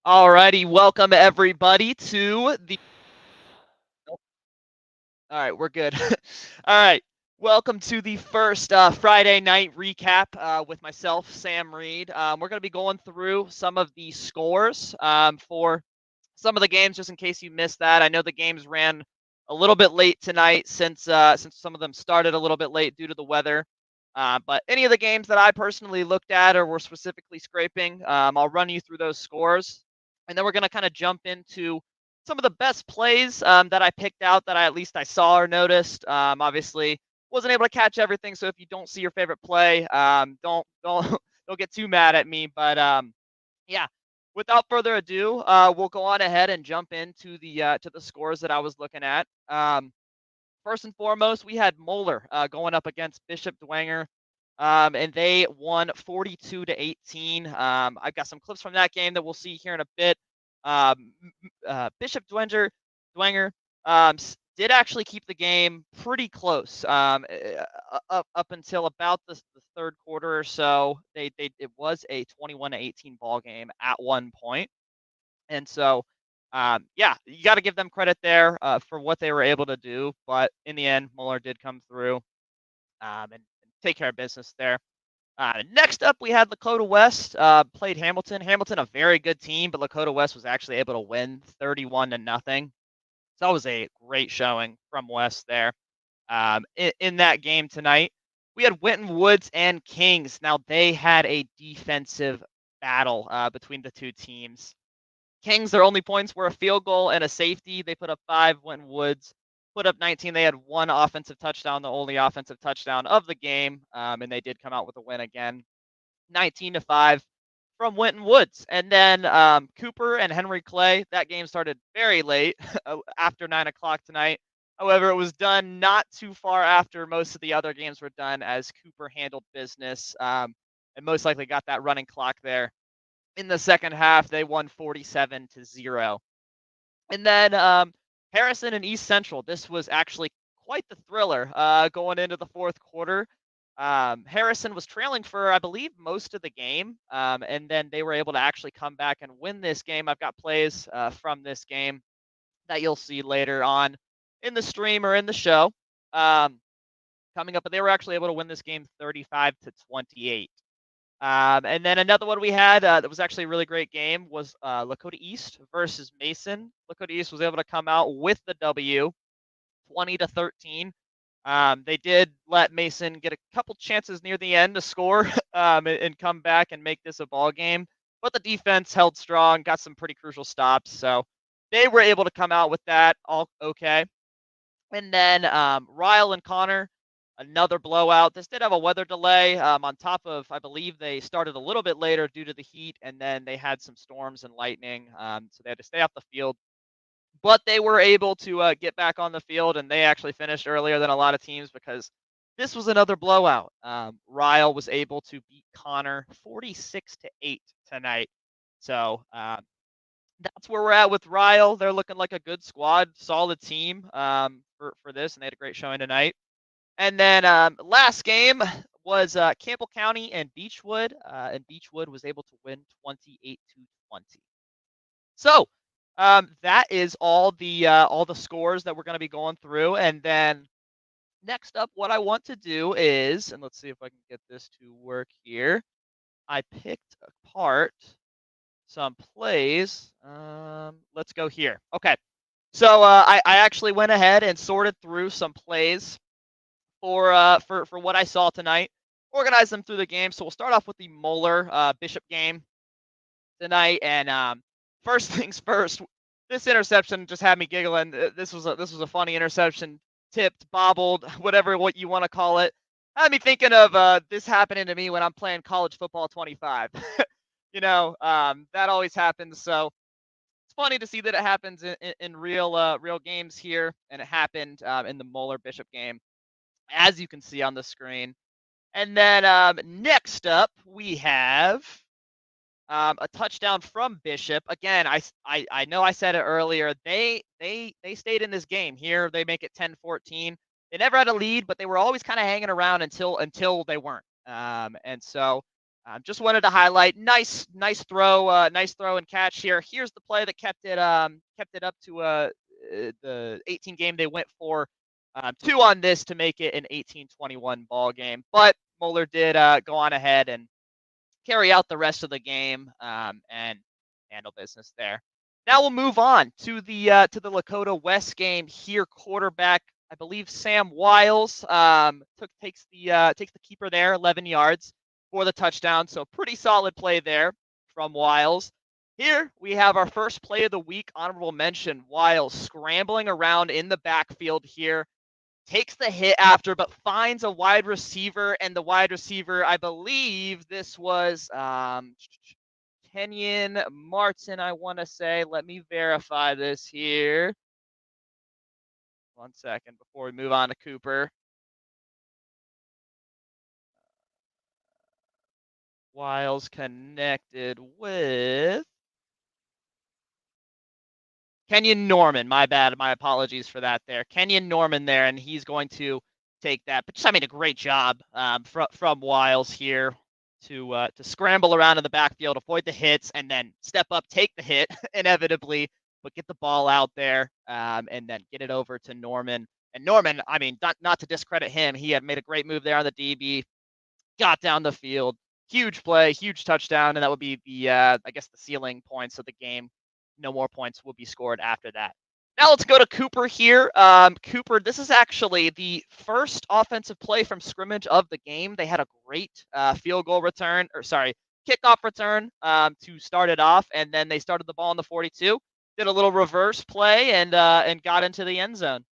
Alrighty, welcome everybody to the. All right, we're good. All right, welcome to the first Friday night recap with myself, Sam Reed. We're going to be going through some of the scores for some of the games, just in case you missed that. I know the games ran a little bit late tonight since some of them started a little bit late due to the weather. But any of the games that I personally looked at or were specifically scraping, I'll run you through those scores, and then we're going to kind of jump into some of the best plays that I picked out that I saw or noticed. Obviously, wasn't able to catch everything, so if you don't see your favorite play, don't don't get too mad at me. But yeah, without further ado, we'll go on ahead and jump into the scores that I was looking at. First and foremost, we had Moeller going up against Bishop Dwenger, and they won 42-18. I've got some clips from that game that we'll see here in a bit. Bishop Dwenger did actually keep the game pretty close up until about the third quarter or so. It was a 21-18 ball game at one point, and so yeah, you got to give them credit there for what they were able to do. But in the end, Muller did come through and take care of business there. Next up, we had Lakota West played Hamilton. Hamilton, a very good team, but Lakota West was actually able to win 31-0. So that was a great showing from West there. In that game tonight, we had Winton Woods and Kings. Now they had a defensive battle between the two teams. Kings, their only points were a field goal and a safety. They put up 5. Winton Woods put up 19. They had one offensive touchdown, the only offensive touchdown of the game, and they did come out with a win again, 19-5 from Winton Woods. And then Cooper and Henry Clay, that game started very late after 9 o'clock tonight. However, it was done not too far after most of the other games were done, as Cooper handled business and most likely got that running clock there. In the second half, they won 47-0. And then Harrison and East Central. This was actually quite the thriller going into the fourth quarter. Harrison was trailing for, I believe, most of the game, and then they were able to actually come back and win this game. I've got plays from this game that you'll see later on in the stream or in the show coming up, but they were actually able to win this game 35-28. And then another one we had that was actually a really great game was Lakota East versus Mason. Lakota East was able to come out with the W, 20-13. They did let Mason get a couple chances near the end to score and come back and make this a ball game, but the defense held strong, got some pretty crucial stops, so they were able to come out with that all okay. And then Ryle and Connor, another blowout. This did have a weather delay on top of, I believe they started a little bit later due to the heat, and then they had some storms and lightning, so they had to stay off the field. But they were able to get back on the field, and they actually finished earlier than a lot of teams because this was another blowout. Ryle was able to beat Connor 46-8 tonight. So that's where we're at with Ryle. They're looking like a good squad, solid team for this, and they had a great showing tonight. And then last game was Campbell County and Beechwood, and Beechwood was able to win 28-20. So that is all the scores that we're going to be going through. And then next up, what I want to do is, and let's see if I can get this to work here. I picked apart some plays. Let's go here. Okay. So I actually went ahead and sorted through some plays for what I saw tonight, organized them through the game. So we'll start off with the Moeller Bishop game tonight. And first things first, this interception just had me giggling. This was a funny interception, tipped, bobbled, what you want to call it. Had me thinking of this happening to me when I'm playing college football 25. That always happens. So it's funny to see that it happens in real games here, and it happened in the Moeller Bishop game, as you can see on the screen. And then next up, we have a touchdown from Bishop. Again, I know I said it earlier. They stayed in this game. Here they make it 10-14. They never had a lead, but they were always kind of hanging around until they weren't. And so Just wanted to highlight nice throw and catch here. Here's the play that kept it up to the 18 game. They went for 2 on this to make it an 18-21 ball game. But Moeller did go on ahead and carry out the rest of the game and handle business there. Now we'll move on to the Lakota West game here. Quarterback, I believe Sam Wiles takes the keeper there, 11 yards for the touchdown. So pretty solid play there from Wiles. Here we have our first play of the week, honorable mention. Wiles scrambling around in the backfield here, takes the hit after, but finds a wide receiver, and the wide receiver, I believe this was Kenyon Martin, I want to say. Let me verify this here. 1 second before we move on to Cooper. Wiles connected with Kenyon Norman. My bad. My apologies for that there. Kenyon Norman there, and he's going to take that. But just, I mean, a great job from Wiles here to scramble around in the backfield, avoid the hits, and then step up, take the hit inevitably, but get the ball out there and then get it over to Norman. And Norman, I mean, not to discredit him, he had made a great move there on the DB, got down the field, huge play, huge touchdown, and that would be the I guess the ceiling points of the game. No more points will be scored after that. Now let's go to Cooper here. Cooper, this is actually the first offensive play from scrimmage of the game. They had a great field goal return, or sorry, kickoff return to start it off, and then they started the ball on the 42, did a little reverse play, and got into the end zone.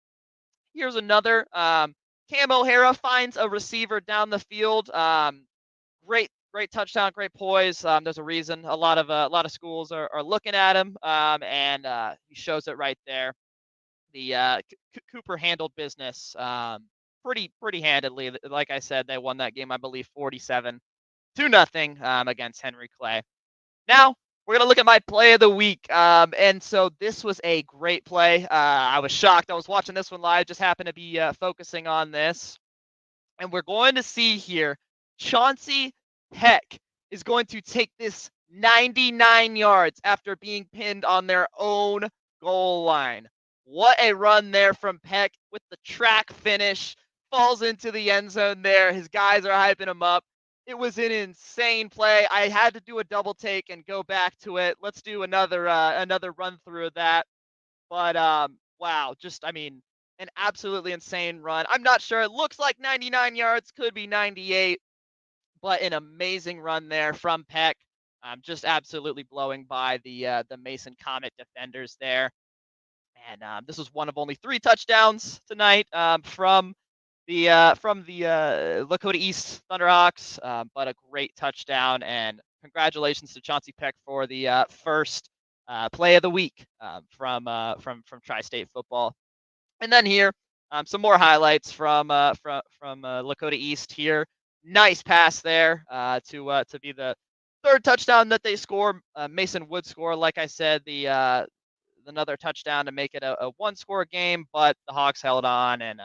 Here's another. Cam O'Hara finds a receiver down the field. Great touchdown, great poise. There's a reason a lot of schools are looking at him, and he shows it right there. The Cooper handled business pretty handedly. Like I said, they won that game, I believe, 47-0 against Henry Clay. Now we're gonna look at my play of the week, and so this was a great play. I was shocked. I was watching this one live, just happened to be focusing on this, and we're going to see here Chauncey Peck is going to take this 99 yards after being pinned on their own goal line. What a run there from Peck with the track finish. Falls into the end zone there. His guys are hyping him up. It was an insane play. I had to do a double take and go back to it. Let's do another run through of that. But wow, just, I mean, an absolutely insane run. I'm not sure. It looks like 99 yards, could be 98, but an amazing run there from Peck. Just absolutely blowing by the Mason Comet defenders there. And this was one of only 3 touchdowns tonight from the Lakota East Thunderhawks, but a great touchdown, and congratulations to Chauncey Peck for the first play of the week from Tri-State football. And then here, some more highlights from Lakota East here. Nice pass there to be the 3rd touchdown that they score. Mason would score, like I said, another touchdown to make it a 1-score game, but the Hawks held on and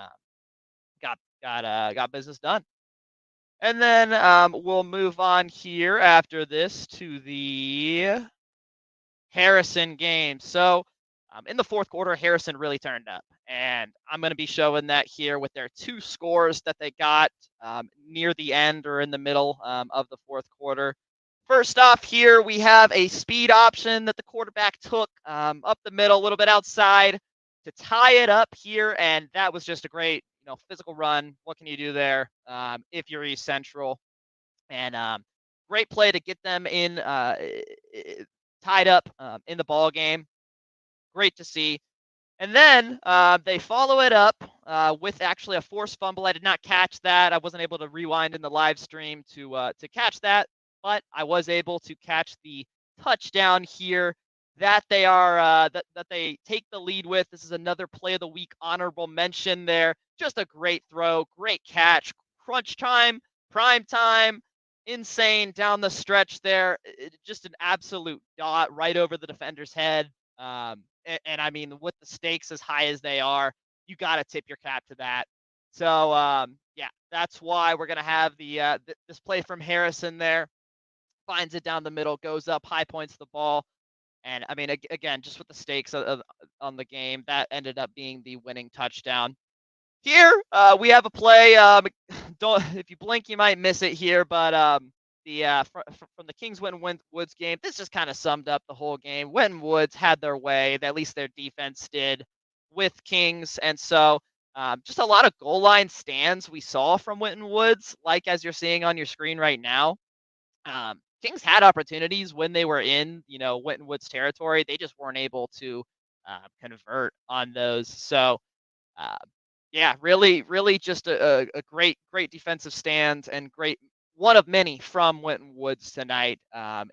got business done. And then we'll move on here after this to the Harrison game. So in the 4th quarter, Harrison really turned up, and I'm going to be showing that here with their 2 scores that they got near the end or in the middle of the 4th quarter. First off here, we have a speed option that the quarterback took up the middle, a little bit outside to tie it up here, and that was just a great, physical run. What can you do there if you're East Central? And great play to get them in tied up in the ball game. Great to see. And then they follow it up with actually a forced fumble. I did not catch that. I wasn't able to rewind in the live stream to catch that, but I was able to catch the touchdown here that they are that they take the lead with. This is another play of the week honorable mention there. Just a great throw, great catch, crunch time, prime time, insane down the stretch there. Just an absolute dot right over the defender's head. And I mean, with the stakes as high as they are, you got to tip your cap to that. So yeah, that's why we're gonna have the this play from Harrison there. finds it down the middle, goes up, high points the ball. And I mean, again, just with the stakes on the game, that ended up being the winning touchdown. Here, we have a play. Don't if you blink, you might miss it here. But from the Kings Winton Woods game, this just kind of summed up the whole game. Winton Woods had their way. At least their defense did with Kings, and so just a lot of goal line stands we saw from Winton Woods, like as you're seeing on your screen right now. Kings had opportunities when they were in, Winton Woods territory. They just weren't able to convert on those. So, uh, yeah, really, really just a great, great defensive stand and great one of many from Winton Woods tonight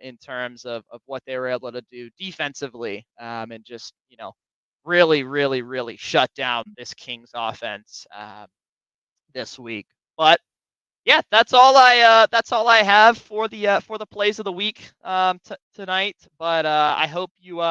in terms of what they were able to do defensively and just, really, really, really shut down this Kings offense this week. But yeah, that's all I have for the plays of the week tonight. But I hope you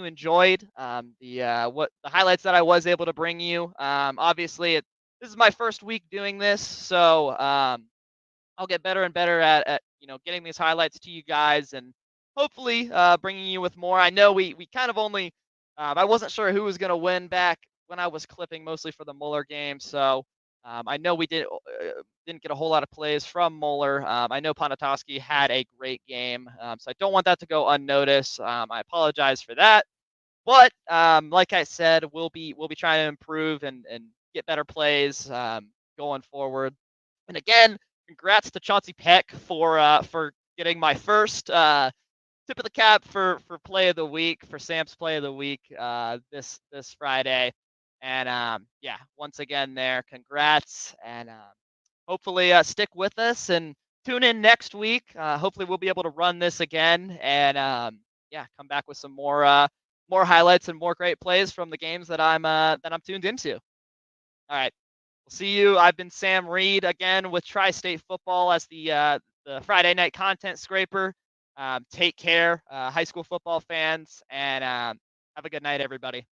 enjoyed what the highlights that I was able to bring you. Obviously, this is my first week doing this, so I'll get better and better at getting these highlights to you guys, and hopefully bringing you with more. I know we kind of only I wasn't sure who was going to win back when I was clipping mostly for the Muller game, so I know we didn't get a whole lot of plays from Muller. I know Ponatoski had a great game, so I don't want that to go unnoticed. I apologize for that, but like I said, we'll be trying to improve and get better plays going forward. And again, congrats to Chauncey Peck for getting my first tip of the cap for play of the week, for Sam's play of the week this Friday. And yeah, once again there, congrats, and hopefully stick with us and tune in next week. Hopefully we'll be able to run this again and yeah, come back with some more highlights and more great plays from the games that I'm tuned into. All right. We'll see you. I've been Sam Reed again with Tri-State Football as the Friday night content scraper. Take care, high school football fans, and have a good night, everybody.